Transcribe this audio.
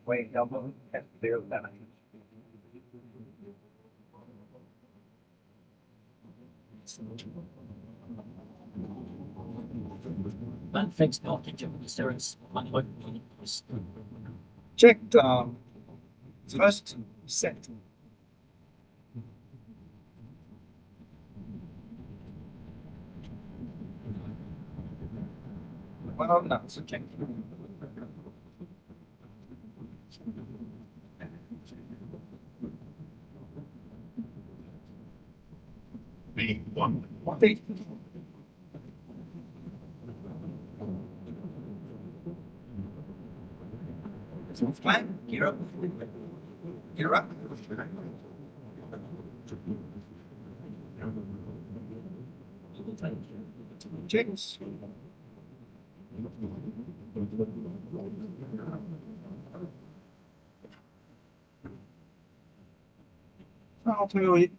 Way double and clear that. Man thinks the oxygen is one is Check first set. Well, no, it's okay. One thing. Plan, gear up. Gear up. Checks. I'll tell you.